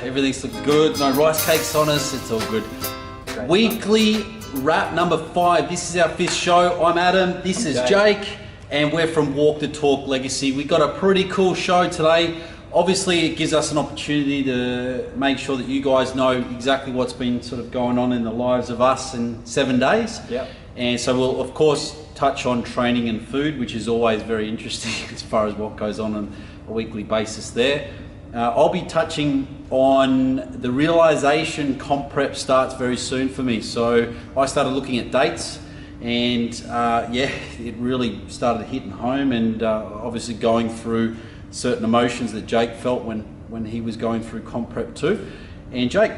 Everything's looking good. No rice cakes on us. It's all good. Great Weekly wrap number 5. This is our 5th show. I'm Adam. This is Jake. And we're from Walk the Talk Legacy. We've got a pretty cool show today. Obviously, it gives us an opportunity to make sure that you guys know exactly what's been sort of going on in the lives of us in 7 days. Yep. And so we'll, of course, touch on training and food, which is always very interesting as far as what goes on a weekly basis there. I'll be touching on the realization comp prep starts very soon for me. So I started looking at dates and it really started hitting home, and obviously going through certain emotions that Jake felt when he was going through comp prep too. And Jake?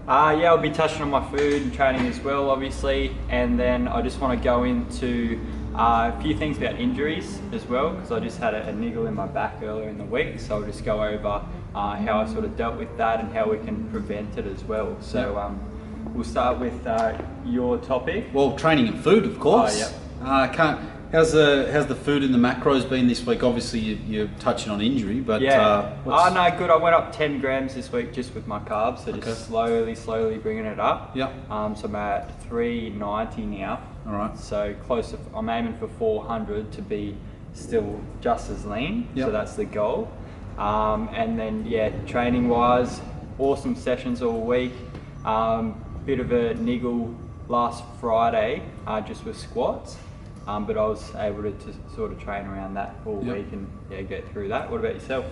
I'll be touching on my food and training as well, obviously, and then I just want to go into a few things about injuries as well, because I just had a niggle in my back earlier in the week, so I'll just go over how I sort of dealt with that and how we can prevent it as well. So we'll start with your topic. Well, training and food, of course. How's the food and the macros been this week? Obviously, you're touching on injury, but good. I went up 10 grams this week just with my carbs, so just slowly bringing it up. Yeah. So I'm at 390 now. All right. So close to, I'm aiming for 400 to be still just as lean. Yep. So that's the goal. And then training wise, awesome sessions all week. Bit of a niggle last Friday just with squats. But I was able to sort of train around that all week and get through that. What about yourself?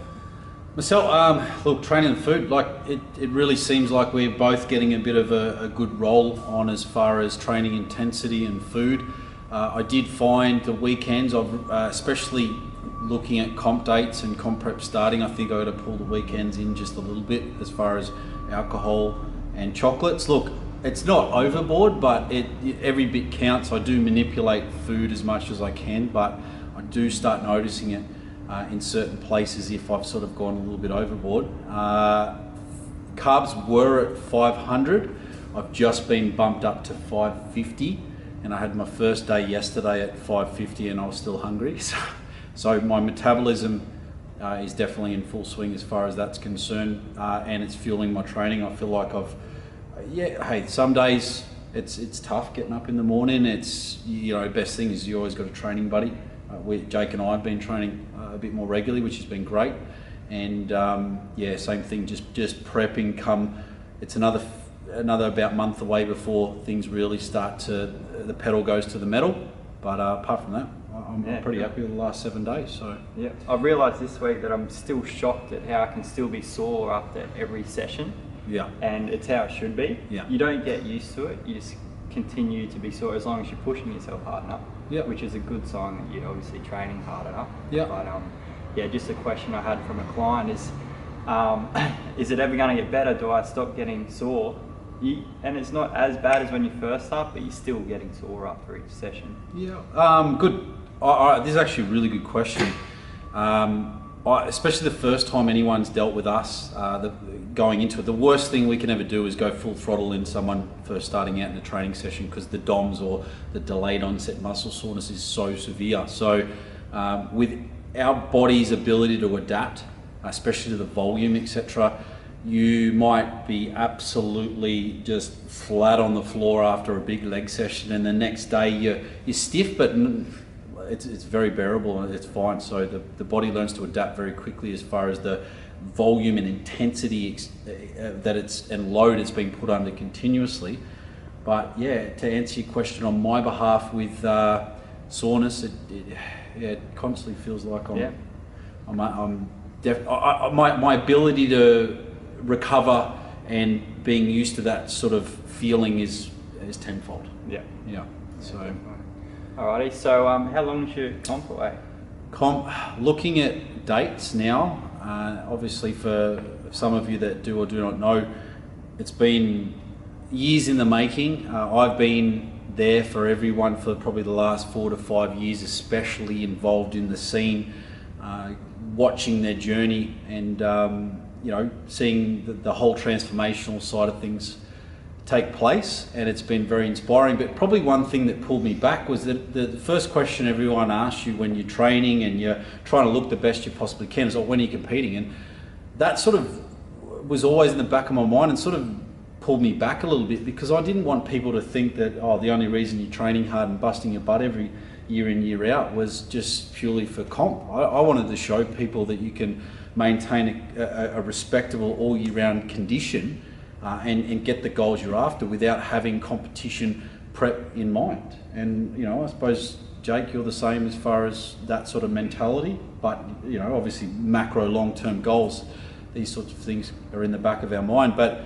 Myself, look, training and food, like it really seems like we're both getting a bit of a good roll on as far as training intensity and food. I did find the weekends, especially looking at comp dates and comp prep starting, I think I got to pull the weekends in just a little bit as far as alcohol and chocolates. Look, it's not overboard, but every bit counts. I do manipulate food as much as I can, but I do start noticing it in certain places if I've sort of gone a little bit overboard. Carbs were at 500. I've just been bumped up to 550, and I had my first day yesterday at 550 and I was still hungry. So my metabolism is definitely in full swing as far as that's concerned, and it's fueling my training. I feel like some days it's tough getting up in the morning. It's, best thing is you always got a training buddy. Jake and I have been training a bit more regularly, which has been great. And same thing, just prepping come. It's another about month away before things really start the pedal goes to the metal. But apart from that, I'm pretty happy with the last 7 days. So yeah, I've realised this week that I'm still shocked at how I can still be sore after every session. Yeah. And it's how it should be. Yeah. You don't get used to it. You just continue to be sore as long as you're pushing yourself hard enough. Yeah. Which is a good sign that you're obviously training hard enough. Yeah. But just a question I had from a client is it ever going to get better? Do I stop getting sore? And it's not as bad as when you first start, but you're still getting sore after each session. Yeah. Good. This is actually a really good question. Especially the first time anyone's dealt with us, going into it, the worst thing we can ever do is go full throttle in someone first starting out in a training session, because the DOMS, or the delayed onset muscle soreness, is so severe. So with our body's ability to adapt, especially to the volume, etc., you might be absolutely just flat on the floor after a big leg session, and the next day you're stiff, but it's very bearable and it's fine. So the body learns to adapt very quickly as far as the volume and intensity and load it's being put under continuously. But to answer your question on my behalf with soreness, it constantly feels like my ability to recover and being used to that sort of feeling is tenfold. Yeah. So. Alrighty, so how long is your comp away? Looking at dates now, obviously for some of you that do or do not know, it's been years in the making. I've been there for everyone for probably the last 4 to 5 years, especially involved in the scene, watching their journey and seeing the whole transformational side of things take place, and it's been very inspiring. But probably one thing that pulled me back was that the first question everyone asks you when you're training and you're trying to look the best you possibly can is, when are you competing? And that sort of was always in the back of my mind and sort of pulled me back a little bit, because I didn't want people to think that, oh, the only reason you're training hard and busting your butt every year in, year out was just purely for comp. I wanted to show people that you can maintain a respectable all year round condition and get the goals you're after without having competition prep in mind. And, you know, I suppose, Jake, you're the same as far as that sort of mentality, but, you know, obviously macro long-term goals, these sorts of things are in the back of our mind. But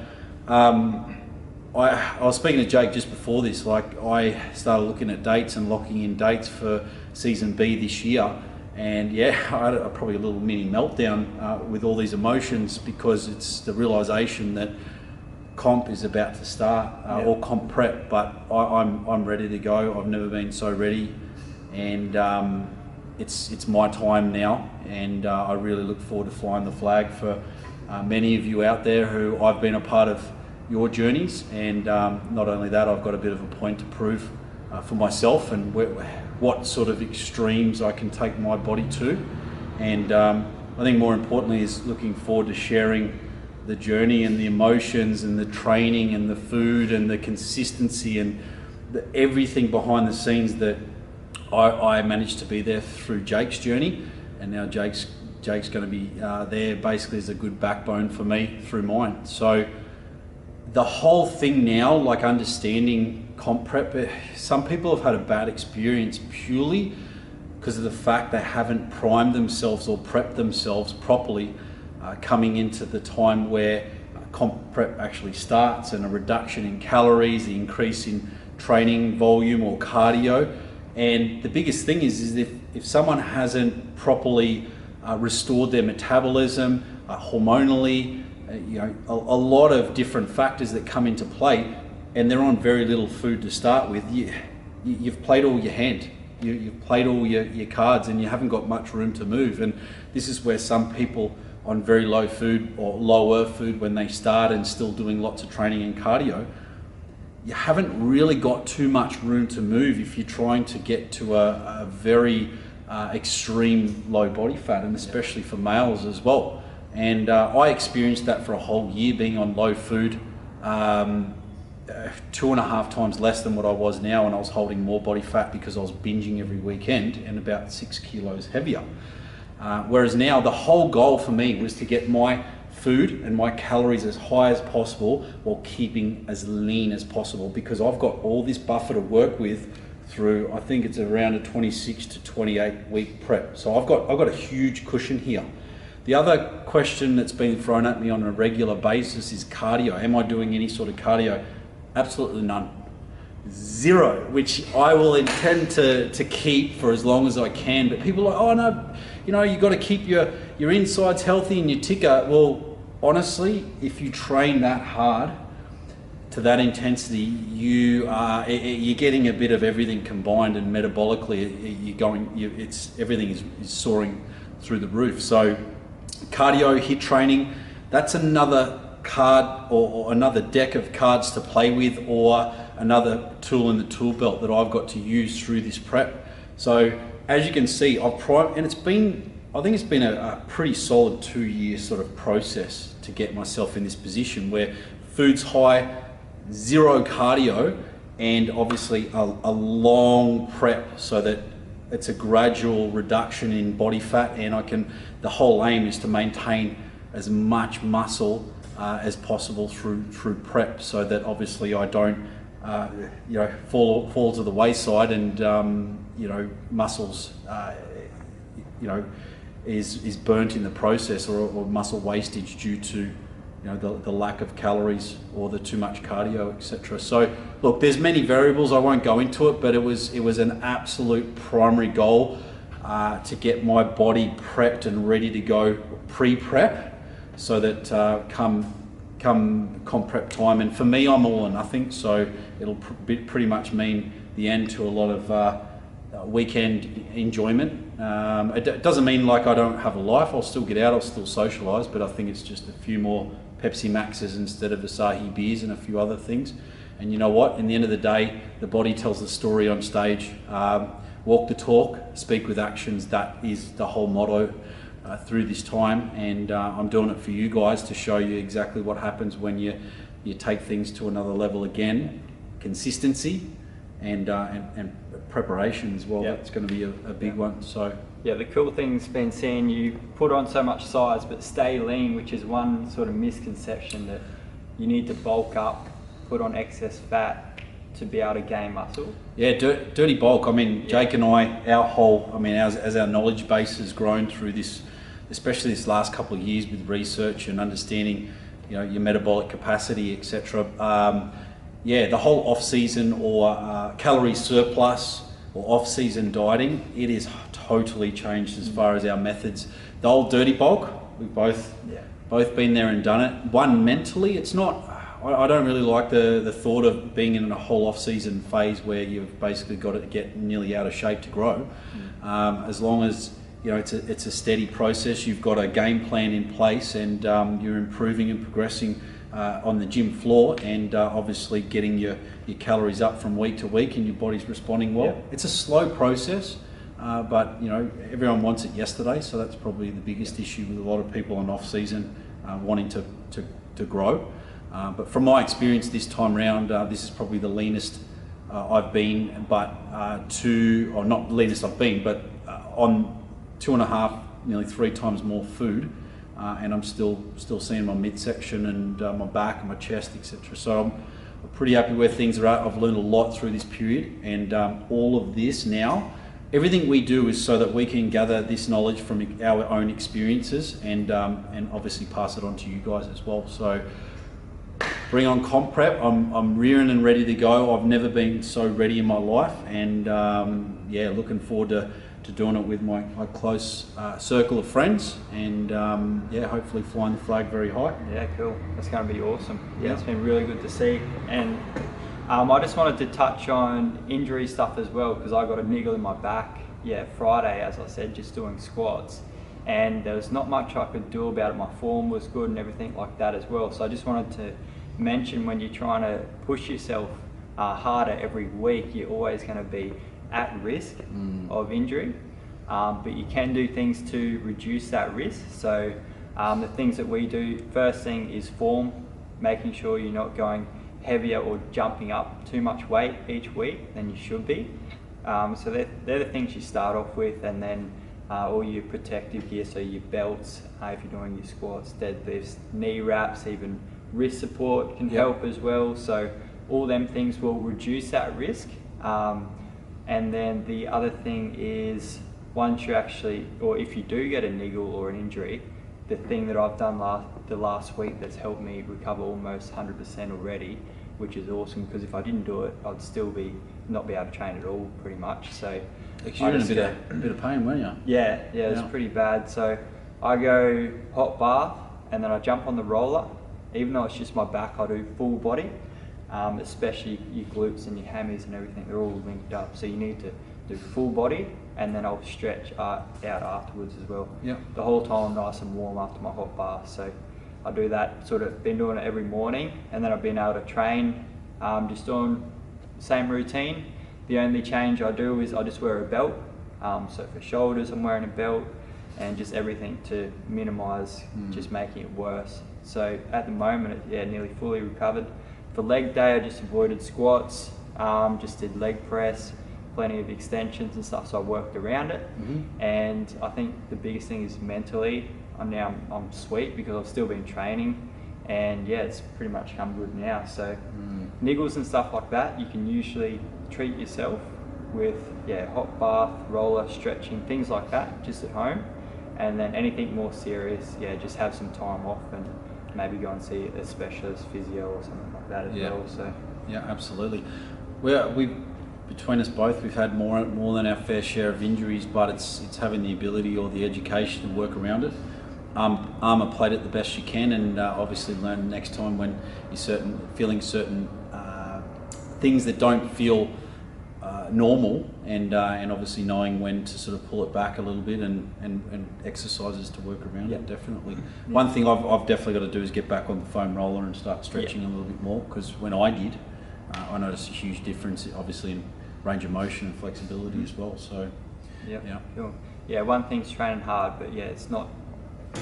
I was speaking to Jake just before this, like I started looking at dates and locking in dates for season B this year, and yeah, I had probably a little mini meltdown with all these emotions, because it's the realisation that comp is about to start, or comp prep, but I'm ready to go. I've never been so ready, and it's my time now, and I really look forward to flying the flag for many of you out there who I've been a part of your journeys, and not only that, I've got a bit of a point to prove for myself, and what sort of extremes I can take my body to. And I think more importantly is looking forward to sharing the journey and the emotions and the training and the food and the consistency and everything behind the scenes that I managed to be there through Jake's journey, and now Jake's going to be there basically as a good backbone for me through mine. So the whole thing now, like understanding comp prep, some people have had a bad experience purely because of the fact they haven't primed themselves or prepped themselves properly coming into the time where comp prep actually starts, and a reduction in calories, the increase in training volume or cardio. And the biggest thing is if someone hasn't properly restored their metabolism hormonally, you know, a lot of different factors that come into play, and they're on very little food to start with, you've played all your hand. You've played all your cards, and you haven't got much room to move. And this is where some people on very low food or lower food when they start and still doing lots of training and cardio, you haven't really got too much room to move if you're trying to get to a very extreme low body fat, and especially for males as well. And I experienced that for a whole year, being on low food, 2.5 times less than what I was now, and I was holding more body fat because I was binging every weekend, and about 6 kilos heavier. Whereas now the whole goal for me was to get my food and my calories as high as possible while keeping as lean as possible, because I've got all this buffer to work with through, I think it's around a 26 to 28 week prep. So I've got a huge cushion here. The other question that's been thrown at me on a regular basis is cardio. Am I doing any sort of cardio? Absolutely none. Zero, which I will intend to keep for as long as I can. But people are like, oh no, you know, you've got to keep your insides healthy and your ticker. Well, honestly, if you train that hard to that intensity, you're getting a bit of everything combined, and metabolically everything is soaring through the roof. So cardio, HIIT training, that's another card or another deck of cards to play with, or another tool in the tool belt that I've got to use through this prep. So as you can see, I think it's been a pretty solid 2-year sort of process to get myself in this position where food's high, zero cardio, and obviously a long prep, so that it's a gradual reduction in body fat, and the whole aim is to maintain as much muscle as possible through prep, so that obviously I don't fall to the wayside, and muscles is burnt in the process, or muscle wastage due to the lack of calories or the too much cardio, etc. So look, there's many variables, I won't go into it, but it was an absolute primary goal to get my body prepped and ready to go pre-prep, so that come comp prep time, and for me, I'm all or nothing, so it'll pretty much mean the end to a lot of weekend enjoyment. It doesn't mean like I don't have a life. I'll still get out, I'll still socialise, but I think it's just a few more Pepsi Maxes instead of Asahi beers and a few other things. And you know what? In the end of the day, the body tells the story on stage. Walk the talk, speak with actions. That is the whole motto through this time, and I'm doing it for you guys to show you exactly what happens when you take things to another level again. Consistency and preparation as well. That's going to be a big one. So yeah, the cool thing's been seeing you put on so much size but stay lean, which is one sort of misconception, that you need to bulk up, put on excess fat to be able to gain muscle. Yeah, dirty bulk. I mean, Jake and I, as our knowledge base has grown through this, especially this last couple of years with research and understanding, your metabolic capacity, etc. The whole off-season or calorie surplus or off-season dieting, it is totally changed as far as our methods. The old dirty bulk, we've both been there and done it. One, mentally, it's not. I don't really like the thought of being in a whole off-season phase where you've basically got to get nearly out of shape to grow. As long as it's a steady process, you've got a game plan in place, and you're improving and progressing on the gym floor, and obviously getting your calories up from week to week, and your body's responding well. It's a slow process, but everyone wants it yesterday, so that's probably the biggest issue with a lot of people on off-season wanting to grow. But from my experience this time round, this is probably the leanest I've been, but not leanest I've been, but on 2.5, nearly 3 times more food. And I'm still seeing my midsection and my back and my chest, etc. So I'm pretty happy where things are at. I've learned a lot through this period, and all of this now, everything we do is so that we can gather this knowledge from our own experiences, and obviously pass it on to you guys as well. So bring on comp prep. I'm rearing and ready to go. I've never been so ready in my life, and looking forward to doing it with my close circle of friends, and hopefully flying the flag very high. Yeah, cool. That's going to be awesome. Yeah, it's been really good to see. And I just wanted to touch on injury stuff as well, because I got a niggle in my back Friday, as I said, just doing squats, and there was not much I could do about it. My form was good and everything like that as well. So I just wanted to mention, when you're trying to push yourself harder every week, you're always going to be at risk of injury, but you can do things to reduce that risk. So the things that we do, first thing is form, making sure you're not going heavier or jumping up too much weight each week than you should be. So they're the things you start off with, and then all your protective gear, so your belts, if you're doing your squats, deadlifts, knee wraps, even wrist support can help as well. So all them things will reduce that risk. And then the other thing is, once you actually, or if you do get a niggle or an injury, the thing that I've done the last week that's helped me recover almost 100% already, which is awesome, because if I didn't do it, I'd still not be able to train at all, pretty much. So you were in a bit of pain, weren't you? Yeah, it was pretty bad. So I go hot bath, and then I jump on the roller. Even though it's just my back, I do full body. Especially your glutes and your hammies and everything, they're all linked up. So you need to do full body, and then I'll stretch out afterwards as well. The whole time I'm nice and warm after my hot bath. So I do that, been doing it every morning, and then I've been able to train, just doing the same routine. The only change I do is I just wear a belt. So for shoulders, I'm wearing a belt, and just everything to minimise just making it worse. So at the moment, nearly fully recovered. For leg day, I just avoided squats, just did leg press, plenty of extensions and stuff, so I worked around it. And I think the biggest thing is mentally, I'm sweet, because I've still been training, and it's pretty much come good now. So niggles and stuff like that, you can usually treat yourself with hot bath, roller, stretching, things like that, just at home. And then anything more serious, just have some time off and maybe go and see a specialist, physio or something like that as well. So absolutely. Between us both, we've had more than our fair share of injuries, but it's having the ability or the education to work around it. Armour plate it the best you can, and obviously learn next time when you're feeling certain things that don't feel normal, and obviously knowing when to sort of pull it back a little bit, and exercises to work around it. Definitely. One thing I've definitely got to do is get back on the foam roller and start stretching a little bit more, because when I did, I noticed a huge difference, obviously, in range of motion and flexibility as well. So cool. Yeah, one thing's training hard, but yeah, it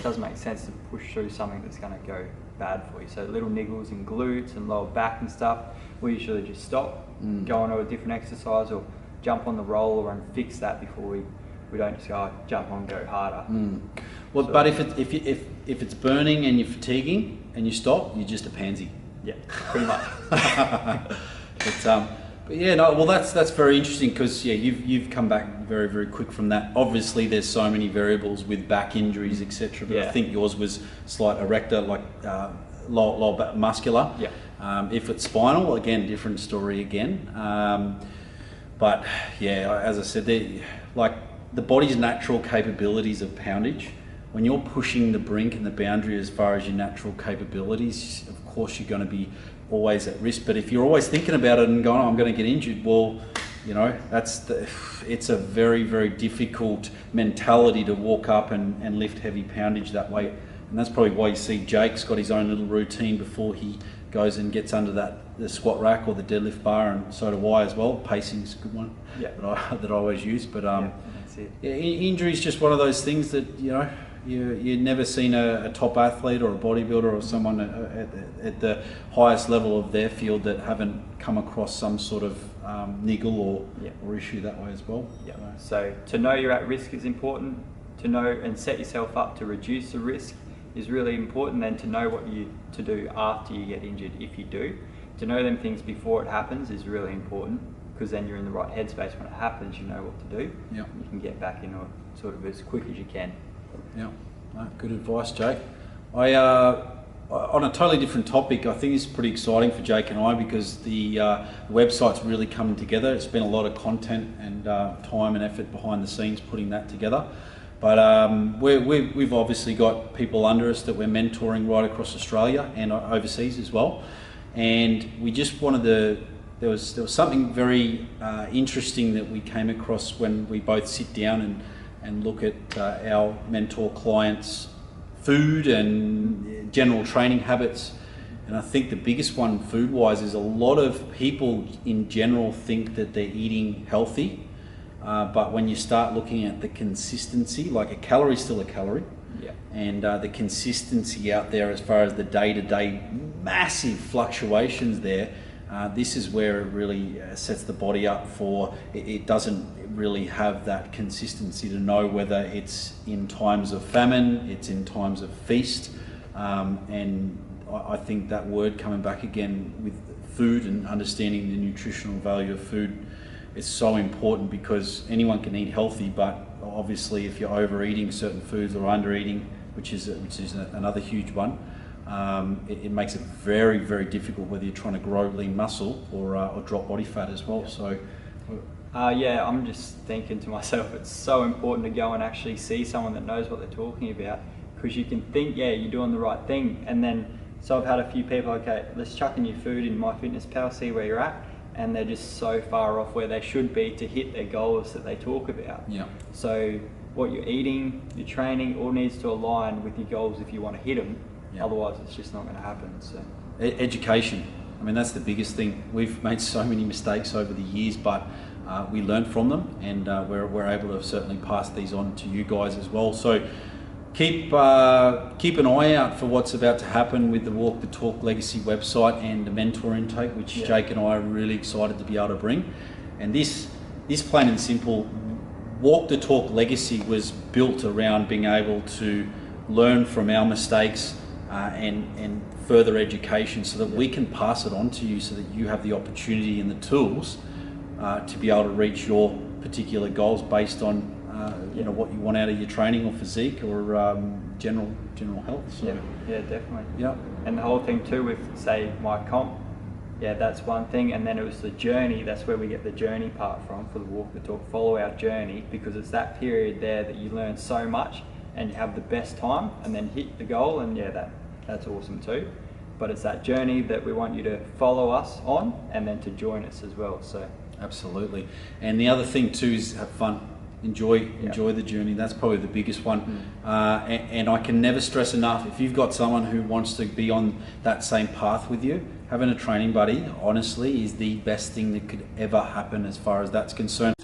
doesn't make sense to push through something that's going to go bad for you. So little niggles in glutes and lower back and stuff, we usually just stop, go on to a different exercise, or jump on the roller and fix that before we don't just go jump on and go harder. Well, so, but if it's burning and you're fatiguing and you stop, you're just a pansy. Yeah, pretty much. But yeah, no. Well, that's very interesting because yeah, you've come back very, very quick from that. Obviously, there's so many variables with back injuries, etc. But I think yours was slight erector, like lower back muscular. Yeah. If it's spinal, again, different story again. But yeah, as I said, like the body's natural capabilities of poundage. When you're pushing the brink and the boundary as far as your natural capabilities, of course you're going to be always at risk. But if you're always thinking about it and going, oh, I'm going to get injured, well, you know, it's a very, very difficult mentality to walk up and lift heavy poundage that way. And that's probably why you see Jake's got his own little routine before he goes and gets under the squat rack or the deadlift bar, and so do I as well. Pacing's a good one that I always use. But that's it. Injury is just one of those things that, you know, you've never seen a top athlete or a bodybuilder or someone at the highest level of their field that haven't come across some sort of niggle or issue that way as well. Yeah. So to know you're at risk is important. To know and set yourself up to reduce the risk is really important. Then to know what to do after you get injured, if you do. To know them things before it happens is really important, because then you're in the right headspace when it happens. You know what to do. Yeah. You can get back into it sort of as quick as you can. Yeah, good advice, Jake. On a totally different topic, I think it's pretty exciting for Jake and I, because the website's really coming together. It's been a lot of content and time and effort behind the scenes putting that together. But we've obviously got people under us that we're mentoring right across Australia and overseas as well. And we just wanted there was something very interesting that we came across when we both sit down and look at our mentor clients' food and general training habits. And I think the biggest one food-wise is a lot of people in general think that they're eating healthy, but when you start looking at the consistency, like a calorie is still a calorie, and the consistency out there as far as the day-to-day massive fluctuations there, this is where it really sets the body up for, it doesn't really have that consistency to know whether it's in times of famine, it's in times of feast, and I think that word coming back again with food and understanding the nutritional value of food is so important, because anyone can eat healthy, but obviously if you're overeating certain foods or undereating, which is another huge one, it makes it very, very difficult whether you're trying to grow lean muscle or drop body fat as well. So yeah, I'm just thinking to myself, it's so important to go and actually see someone that knows what they're talking about, because you can think, yeah, you're doing the right thing, and then, so I've had a few people, okay, let's chuck in your food in MyFitnessPal, see where you're at, and they're just so far off where they should be to hit their goals that they talk about. Yeah. So what you're eating, your training, all needs to align with your goals if you want to hit them. Yeah. Otherwise, it's just not going to happen. So education. I mean, that's the biggest thing. We've made so many mistakes over the years, but we learn from them, and we're able to certainly pass these on to you guys as well. So keep an eye out for what's about to happen with the Walk the Talk Legacy website and the mentor intake, which Jake and I are really excited to be able to bring. And this plain and simple, Walk the Talk Legacy was built around being able to learn from our mistakes and further education, so that we can pass it on to you, so that you have the opportunity and the tools to be able to reach your particular goals based on you know, what you want out of your training or physique or general health. So yeah, definitely. Yeah. And the whole thing too with, say, my comp, yeah, that's one thing, and then it was the journey. That's where we get the journey part from for the Walk the Talk. Follow our journey, because it's that period there that you learn so much and you have the best time, and then hit the goal, and yeah, that's awesome too. But it's that journey that we want you to follow us on, and then to join us as well. So absolutely. And the other thing too is have fun. Enjoy the journey. That's probably the biggest one. And I can never stress enough, if you've got someone who wants to be on that same path with you, having a training buddy honestly is the best thing that could ever happen as far as that's concerned.